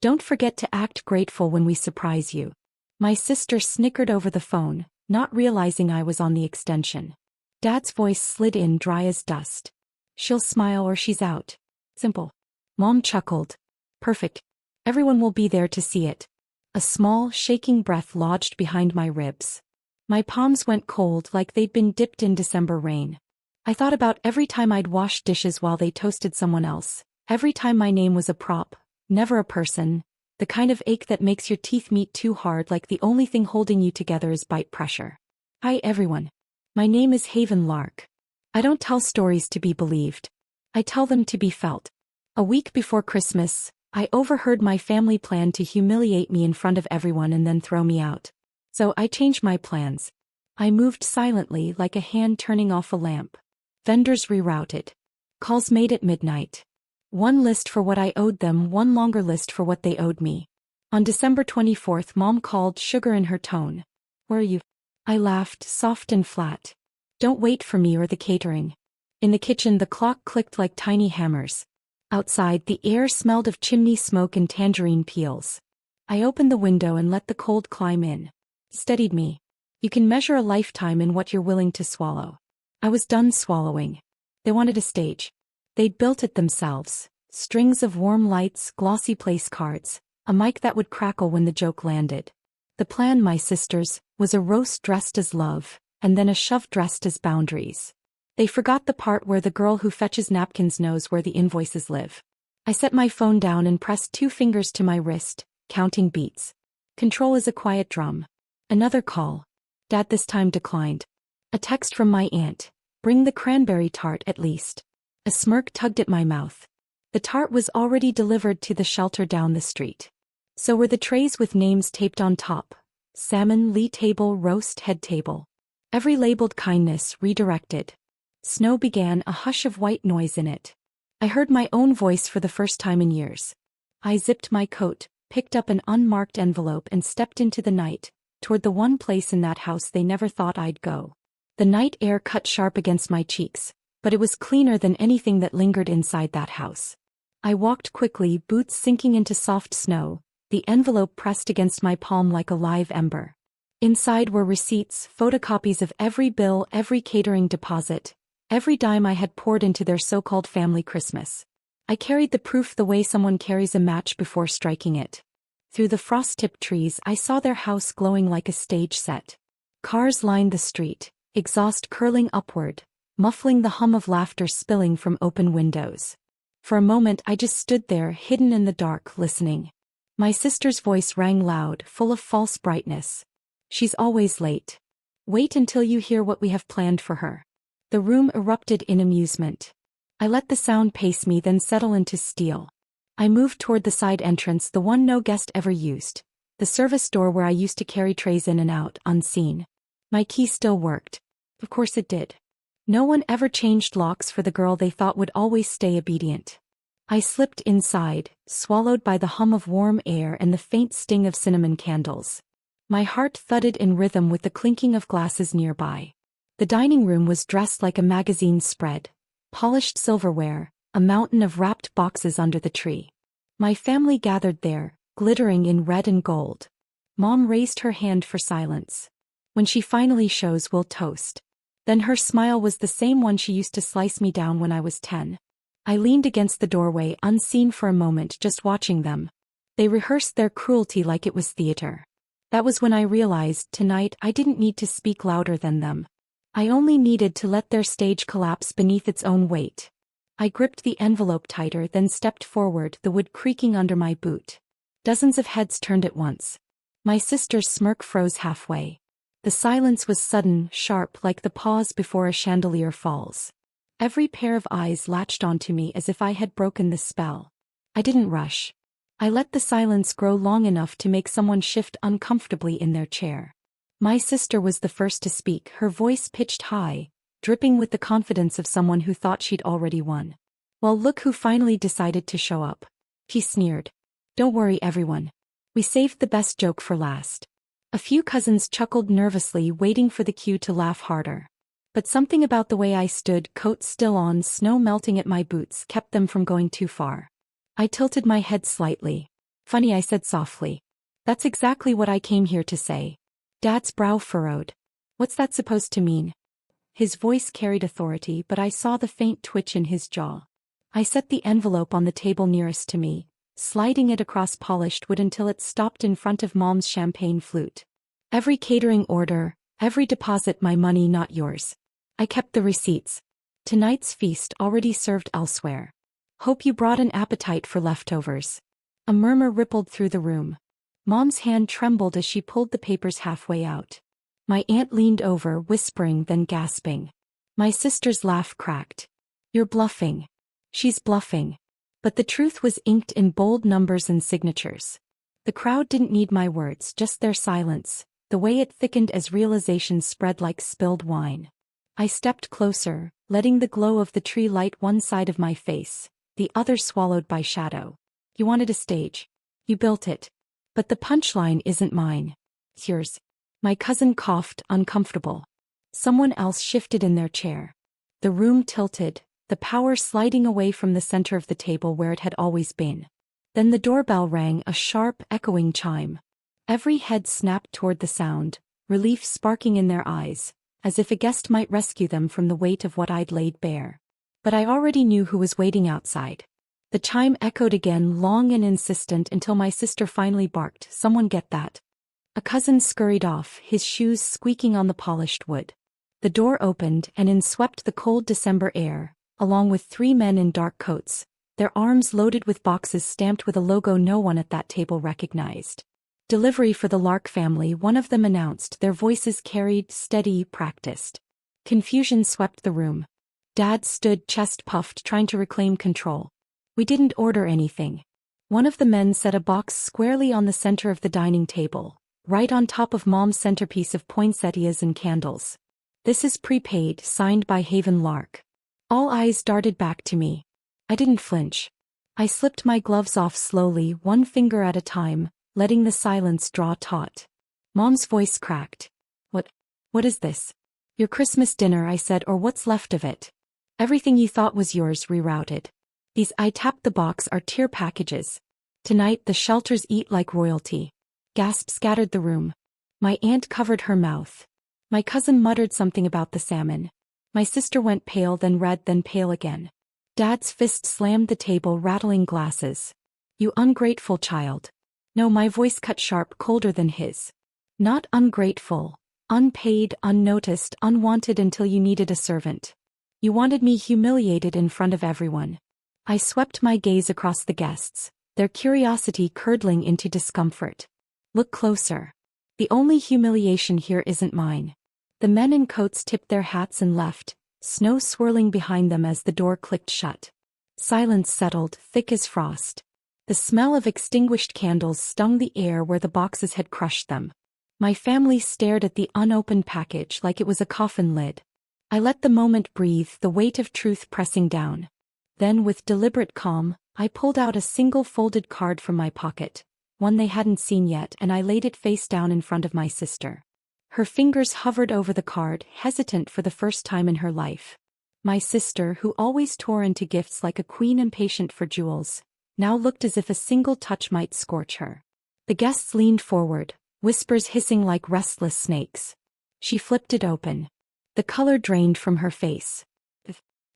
Don't forget to act grateful when we surprise you. My sister snickered over the phone, not realizing I was on the extension. Dad's voice slid in dry as dust. She'll smile or she's out. Simple. Mom chuckled. Perfect. Everyone will be there to see it. A small, shaking breath lodged behind my ribs. My palms went cold like they'd been dipped in December rain. I thought about every time I'd washed dishes while they toasted someone else, every time my name was a prop, never a person, the kind of ache that makes your teeth meet too hard like the only thing holding you together is bite pressure. Hi everyone. My name is Haven Lark. I don't tell stories to be believed. I tell them to be felt. A week before Christmas, I overheard my family plan to humiliate me in front of everyone and then throw me out. So I changed my plans. I moved silently like a hand turning off a lamp. Vendors rerouted. Calls made at midnight. One list for what I owed them, one longer list for what they owed me. On December 24th, Mom called, sugar in her tone. Where are you? I laughed, soft and flat. Don't wait for me or the catering. In the kitchen, the clock clicked like tiny hammers. Outside, the air smelled of chimney smoke and tangerine peels. I opened the window and let the cold climb in. Steadied me. You can measure a lifetime in what you're willing to swallow. I was done swallowing. They wanted a stage. They'd built it themselves. Strings of warm lights, glossy place cards, a mic that would crackle when the joke landed. The plan, my sisters, was a roast dressed as love, and then a shove dressed as boundaries. They forgot the part where the girl who fetches napkins knows where the invoices live. I set my phone down and pressed 2 fingers to my wrist, counting beats. Control is a quiet drum. Another call. Dad this time declined. A text from my aunt. Bring the cranberry tart at least. A smirk tugged at my mouth. The tart was already delivered to the shelter down the street. So were the trays with names taped on top. Salmon, Lee table, roast, head table. Every labeled kindness redirected. Snow began, a hush of white noise in it. I heard my own voice for the first time in years. I zipped my coat, picked up an unmarked envelope and stepped into the night, toward the one place in that house they never thought I'd go. The night air cut sharp against my cheeks, but it was cleaner than anything that lingered inside that house. I walked quickly, boots sinking into soft snow, the envelope pressed against my palm like a live ember. Inside were receipts, photocopies of every bill, every catering deposit, every dime I had poured into their so-called family Christmas. I carried the proof the way someone carries a match before striking it. Through the frost-tipped trees I saw their house glowing like a stage set. Cars lined the street, exhaust curling upward, muffling the hum of laughter spilling from open windows. For a moment I just stood there, hidden in the dark, listening. My sister's voice rang loud, full of false brightness. She's always late. Wait until you hear what we have planned for her. The room erupted in amusement. I let the sound pace me, then settle into steel. I moved toward the side entrance, the one no guest ever used, the service door where I used to carry trays in and out, unseen. My key still worked. Of course it did. No one ever changed locks for the girl they thought would always stay obedient. I slipped inside, swallowed by the hum of warm air and the faint sting of cinnamon candles. My heart thudded in rhythm with the clinking of glasses nearby. The dining room was dressed like a magazine spread. Polished silverware, a mountain of wrapped boxes under the tree. My family gathered there, glittering in red and gold. Mom raised her hand for silence. When she finally shows, we'll toast. Then her smile was the same one she used to slice me down when I was 10. I leaned against the doorway, unseen for a moment, just watching them. They rehearsed their cruelty like it was theater. That was when I realized, tonight I didn't need to speak louder than them. I only needed to let their stage collapse beneath its own weight. I gripped the envelope tighter, then stepped forward, the wood creaking under my boot. Dozens of heads turned at once. My sister's smirk froze halfway. The silence was sudden, sharp, like the pause before a chandelier falls. Every pair of eyes latched onto me as if I had broken the spell. I didn't rush. I let the silence grow long enough to make someone shift uncomfortably in their chair. My sister was the first to speak, her voice pitched high, dripping with the confidence of someone who thought she'd already won. Well, look who finally decided to show up. She sneered. Don't worry, everyone. We saved the best joke for last. A few cousins chuckled nervously, waiting for the cue to laugh harder. But something about the way I stood, coat still on, snow melting at my boots, kept them from going too far. I tilted my head slightly. Funny, I said softly. That's exactly what I came here to say. Dad's brow furrowed. What's that supposed to mean? His voice carried authority, but I saw the faint twitch in his jaw. I set the envelope on the table nearest to me, sliding it across polished wood until it stopped in front of Mom's champagne flute. Every catering order, every deposit, my money, not yours. I kept the receipts. Tonight's feast already served elsewhere. Hope you brought an appetite for leftovers. A murmur rippled through the room. Mom's hand trembled as she pulled the papers halfway out. My aunt leaned over, whispering, then gasping. My sister's laugh cracked. You're bluffing. She's bluffing. But the truth was inked in bold numbers and signatures. The crowd didn't need my words, just their silence, the way it thickened as realization spread like spilled wine. I stepped closer, letting the glow of the tree light one side of my face, the other swallowed by shadow. You wanted a stage. You built it. But the punchline isn't mine. It's yours. My cousin coughed, uncomfortable. Someone else shifted in their chair. The room tilted, the power sliding away from the center of the table where it had always been. Then the doorbell rang, a sharp, echoing chime. Every head snapped toward the sound, relief sparking in their eyes, as if a guest might rescue them from the weight of what I'd laid bare. But I already knew who was waiting outside. The chime echoed again, long and insistent, until my sister finally barked, "Someone get that." A cousin scurried off, his shoes squeaking on the polished wood. The door opened, and in swept the cold December air, along with 3 men in dark coats, their arms loaded with boxes stamped with a logo no one at that table recognized. Delivery for the Lark family, one of them announced, their voices carried, steady, practiced. Confusion swept the room. Dad stood, chest puffed, trying to reclaim control. We didn't order anything. One of the men set a box squarely on the center of the dining table, right on top of Mom's centerpiece of poinsettias and candles. This is prepaid, signed by Haven Lark. All eyes darted back to me. I didn't flinch. I slipped my gloves off slowly, one finger at a time, letting the silence draw taut. Mom's voice cracked. What is this? Your Christmas dinner, I said, or what's left of it. Everything you thought was yours, rerouted. These, I tapped the box, are tier packages. Tonight the shelters eat like royalty. Gasps scattered the room. My aunt covered her mouth. My cousin muttered something about the salmon. My sister went pale, then red, then pale again. Dad's fist slammed the table, rattling glasses. You ungrateful child. No, my voice cut sharp, colder than his. Not ungrateful. Unpaid, unnoticed, unwanted until you needed a servant. You wanted me humiliated in front of everyone. I swept my gaze across the guests, their curiosity curdling into discomfort. Look closer. The only humiliation here isn't mine. The men in coats tipped their hats and left, snow swirling behind them as the door clicked shut. Silence settled, thick as frost. The smell of extinguished candles stung the air where the boxes had crushed them. My family stared at the unopened package like it was a coffin lid. I let the moment breathe, the weight of truth pressing down. Then, with deliberate calm, I pulled out a single folded card from my pocket, one they hadn't seen yet, and I laid it face down in front of my sister. Her fingers hovered over the card, hesitant for the first time in her life. My sister, who always tore into gifts like a queen impatient for jewels, now looked as if a single touch might scorch her. The guests leaned forward, whispers hissing like restless snakes. She flipped it open. The color drained from her face.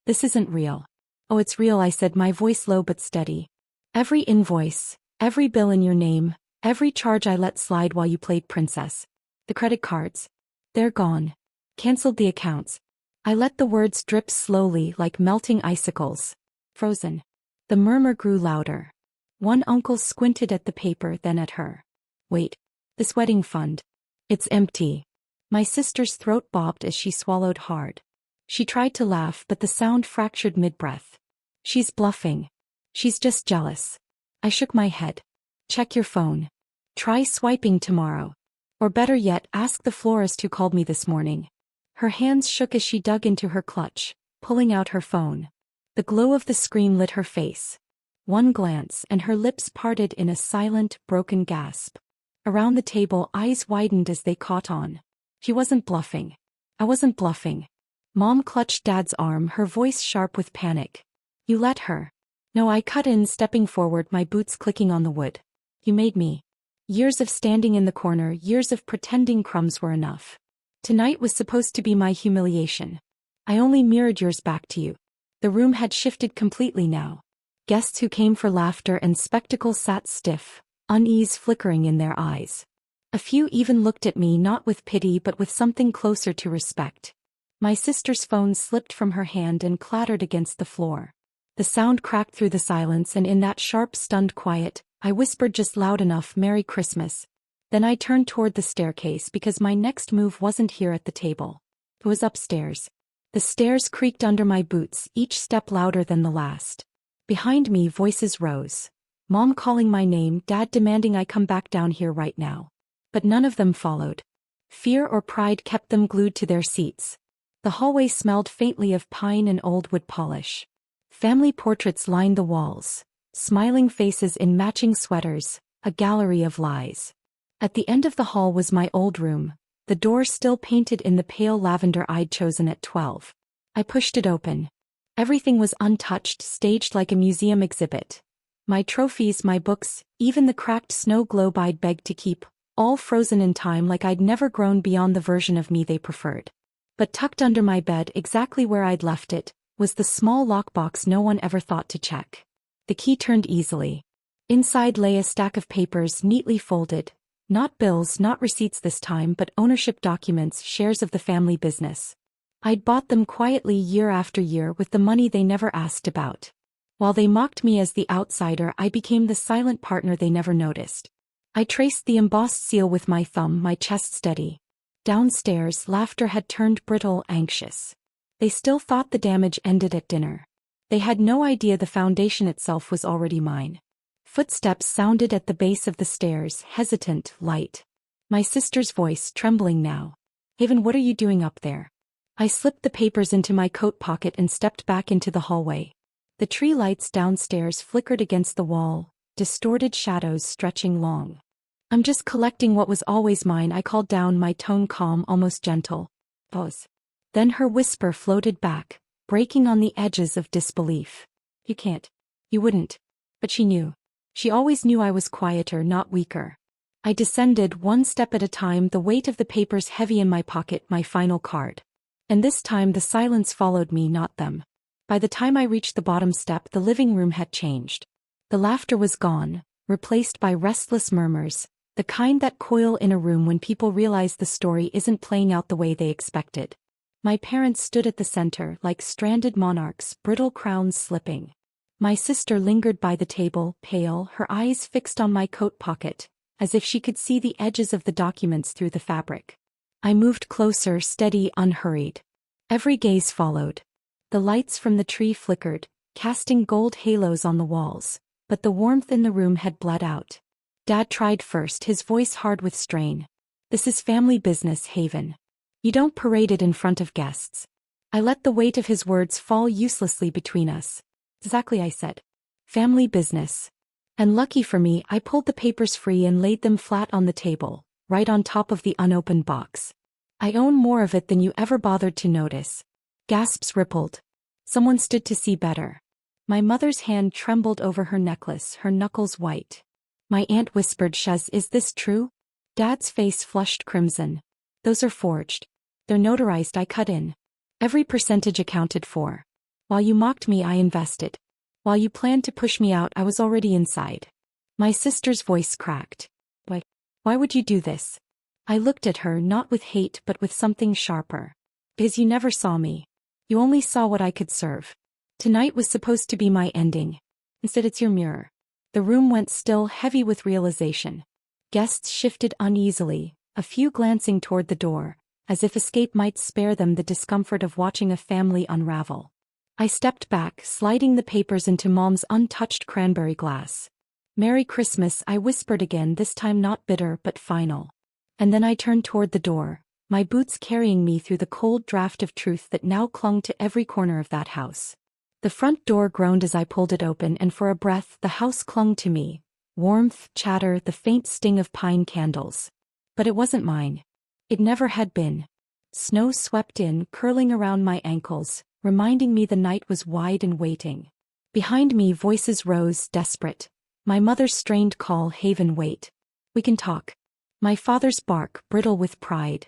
This isn't real. Oh, it's real, I said, my voice low but steady. Every invoice, every bill in your name, every charge I let slide while you played princess. The credit cards. They're gone. Canceled the accounts. I let the words drip slowly like melting icicles. Frozen. The murmur grew louder. One uncle squinted at the paper, then at her. Wait. This wedding fund. It's empty. My sister's throat bobbed as she swallowed hard. She tried to laugh, but the sound fractured mid-breath. She's bluffing. She's just jealous. I shook my head. Check your phone. Try swiping tomorrow. Or better yet, ask the florist who called me this morning. Her hands shook as she dug into her clutch, pulling out her phone. The glow of the screen lit her face. One glance, and her lips parted in a silent, broken gasp. Around the table, eyes widened as they caught on. She wasn't bluffing. I wasn't bluffing. Mom clutched Dad's arm, her voice sharp with panic. You let her. No, I cut in, stepping forward, my boots clicking on the wood. You made me. Years of standing in the corner, years of pretending crumbs were enough. Tonight was supposed to be my humiliation. I only mirrored yours back to you. The room had shifted completely now. Guests who came for laughter and spectacle sat stiff, unease flickering in their eyes. A few even looked at me not with pity but with something closer to respect. My sister's phone slipped from her hand and clattered against the floor. The sound cracked through the silence, and in that sharp, stunned quiet, I whispered just loud enough, "Merry Christmas." Then I turned toward the staircase because my next move wasn't here at the table. It was upstairs. The stairs creaked under my boots, each step louder than the last. Behind me, voices rose. Mom calling my name, Dad demanding I come back down here right now. But none of them followed. Fear or pride kept them glued to their seats. The hallway smelled faintly of pine and old wood polish. Family portraits lined the walls. Smiling faces in matching sweaters, a gallery of lies. At the end of the hall was my old room, the door still painted in the pale lavender I'd chosen at 12. I pushed it open. Everything was untouched, staged like a museum exhibit. My trophies, my books, even the cracked snow globe I'd begged to keep, all frozen in time like I'd never grown beyond the version of me they preferred. But tucked under my bed, exactly where I'd left it, was the small lockbox no one ever thought to check. The key turned easily. Inside lay a stack of papers neatly folded. Not bills, not receipts this time, but ownership documents, shares of the family business. I'd bought them quietly year after year with the money they never asked about. While they mocked me as the outsider, I became the silent partner they never noticed. I traced the embossed seal with my thumb, my chest steady. Downstairs, laughter had turned brittle, anxious. They still thought the damage ended at dinner. They had no idea the foundation itself was already mine. Footsteps sounded at the base of the stairs, hesitant, light. My sister's voice, trembling now. "Haven, what are you doing up there?" I slipped the papers into my coat pocket and stepped back into the hallway. The tree lights downstairs flickered against the wall, distorted shadows stretching long. "I'm just collecting what was always mine," I called down, my tone calm, almost gentle. Pause. Then her whisper floated back, breaking on the edges of disbelief. "You can't. You wouldn't." But she knew. She always knew I was quieter, not weaker. I descended one step at a time, the weight of the papers heavy in my pocket, my final card. And this time the silence followed me, not them. By the time I reached the bottom step, the living room had changed. The laughter was gone, replaced by restless murmurs, the kind that coil in a room when people realize the story isn't playing out the way they expected. My parents stood at the center, like stranded monarchs, brittle crowns slipping. My sister lingered by the table, pale, her eyes fixed on my coat pocket, as if she could see the edges of the documents through the fabric. I moved closer, steady, unhurried. Every gaze followed. The lights from the tree flickered, casting gold halos on the walls, but the warmth in the room had bled out. Dad tried first, his voice hard with strain. "This is family business, Haven. You don't parade it in front of guests." I let the weight of his words fall uselessly between us. "Exactly," I said. "Family business." And lucky for me, I pulled the papers free and laid them flat on the table, right on top of the unopened box. "I own more of it than you ever bothered to notice." Gasps rippled. Someone stood to see better. My mother's hand trembled over her necklace, her knuckles white. My aunt whispered, "Shaz, is this true?" Dad's face flushed crimson. "Those are forged. They're notarized," I cut in. "Every percentage accounted for. While you mocked me, I invested. While you planned to push me out, I was already inside." My sister's voice cracked. Why would you do this?" I looked at her, not with hate but with something sharper. "Because you never saw me. You only saw what I could serve. Tonight was supposed to be my ending. Instead, it's your mirror." The room went still, heavy with realization. Guests shifted uneasily, a few glancing toward the door, as if escape might spare them the discomfort of watching a family unravel. I stepped back, sliding the papers into Mom's untouched cranberry glass. "Merry Christmas," I whispered again, this time not bitter but final. And then I turned toward the door, my boots carrying me through the cold draft of truth that now clung to every corner of that house. The front door groaned as I pulled it open, and for a breath the house clung to me. Warmth, chatter, the faint sting of pine candles. But it wasn't mine. It never had been. Snow swept in, curling around my ankles, reminding me the night was wide and waiting. Behind me voices rose, desperate. My mother's strained call, Haven, wait. We can talk. My father's bark, brittle with pride.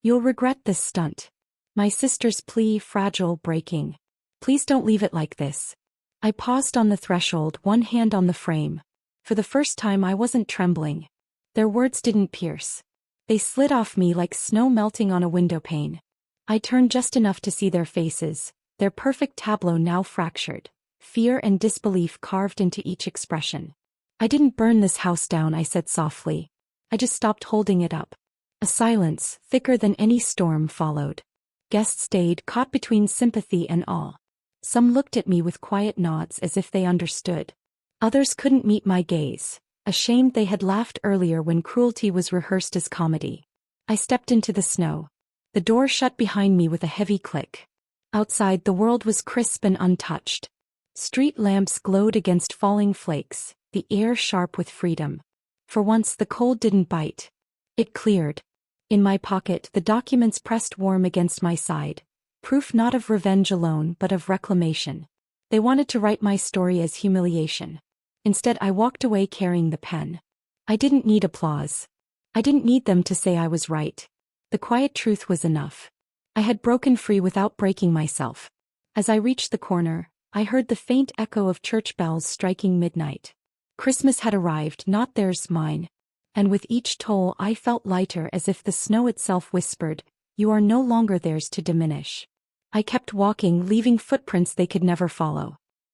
You'll regret this stunt. My sister's plea, fragile, breaking. Please don't leave it like this. I paused on the threshold, one hand on the frame. For the first time I wasn't trembling. Their words didn't pierce. They slid off me like snow melting on a window pane. I turned just enough to see their faces, their perfect tableau now fractured, fear and disbelief carved into each expression. I didn't burn this house down, I said softly. I just stopped holding it up. A silence, thicker than any storm, followed. Guests stayed, caught between sympathy and awe. Some looked at me with quiet nods as if they understood. Others couldn't meet my gaze, ashamed they had laughed earlier when cruelty was rehearsed as comedy. I stepped into the snow. The door shut behind me with a heavy click. Outside, the world was crisp and untouched. Street lamps glowed against falling flakes, the air sharp with freedom. For once the cold didn't bite. It cleared. In my pocket, the documents pressed warm against my side. Proof not of revenge alone but of reclamation. They wanted to write my story as humiliation. Instead I walked away carrying the pen. I didn't need applause. I didn't need them to say I was right. The quiet truth was enough. I had broken free without breaking myself. As I reached the corner, I heard the faint echo of church bells striking midnight. Christmas had arrived, not theirs, mine. And with each toll I felt lighter, as if the snow itself whispered, "You are no longer theirs to diminish." I kept walking, leaving footprints they could never follow.